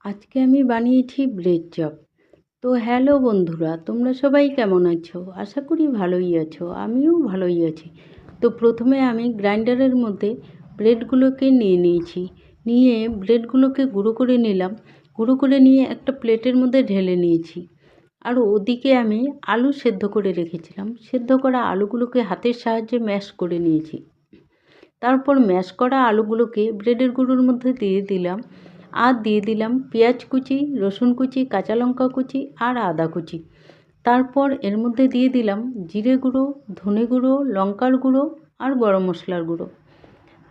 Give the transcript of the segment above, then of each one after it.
আজকে আমি বানিয়েছি ব্রেড চপ। তো হ্যালো বন্ধুরা, তোমরা সবাই কেমন আছো? আশা করি ভালোই আছো, আমিও ভালোই আছি। তো প্রথমে আমি গ্রাইন্ডারের মধ্যে ব্রেডগুলোকে নিয়ে নিয়েছি। নিয়ে ব্রেডগুলোকে গুঁড়ো করে নিলাম। গুঁড়ো করে নিয়ে একটা প্লেটের মধ্যে ঢেলে নিয়েছি। আর ওদিকে আমি আলু সেদ্ধ করে রেখেছিলাম। সেদ্ধ করা আলুগুলোকে হাতের সাহায্যে ম্যাশ করে নিয়েছি। তারপর ম্যাশ করা আলুগুলোকে ব্রেডের গুঁড়োর মধ্যে দিয়ে দিলাম। আর দিয়ে দিলাম পেঁয়াজ কুচি, রসুন কুচি, কাঁচা লঙ্কা কুচি আর আদা কুচি। তারপর এর মধ্যে দিয়ে দিলাম জিরে গুঁড়ো, ধনে গুঁড়ো, লঙ্কার গুঁড়ো আর গরম মশলার গুঁড়ো।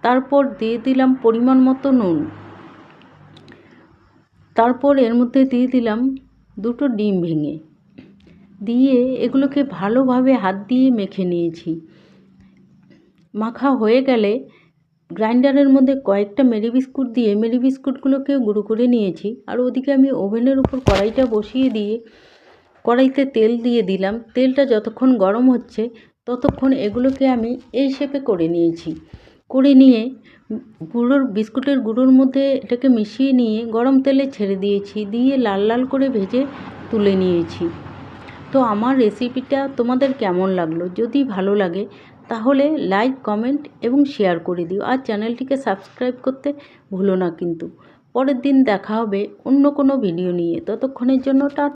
তারপর দিয়ে দিলাম পরিমাণ মতো নুন। তারপর এর মধ্যে দিয়ে দিলাম 2টো ডিম ভেঙে। দিয়ে এগুলোকে ভালোভাবে হাত দিয়ে মেখে নিয়েছি। মাখা হয়ে গেলে গ্রাইন্ডারের মধ্যে কয়েকটা মেরি বিস্কুট দিয়ে মেরি বিস্কুটগুলোকে গুঁড়ো করে নিয়েছি। আর ওদিকে আমি ওভেনের উপর কড়াইটা বসিয়ে দিয়ে কড়াইতে তেল দিয়ে দিলাম। তেলটা যতক্ষণ গরম হচ্ছে ততক্ষণ এগুলোকে আমি এই শেপে করে নিয়েছি। করে নিয়ে বিস্কুটের গুঁড়োর মধ্যে এটাকে মিশিয়ে নিয়ে গরম তেলে ছেড়ে দিয়েছি। দিয়ে লাল লাল করে ভেজে তুলে নিয়েছি। তো আমার রেসিপিটা তোমাদের কেমন লাগলো? যদি ভালো লাগে তাহলে লাইক, কমেন্ট এবং শেয়ার করে দিও। আর চ্যানেলটিকে সাবস্ক্রাইব করতে ভুলো না কিন্তু। পরের দিন দেখা হবে অন্য কোনো ভিডিও নিয়ে। ততক্ষণের জন্য টাটা।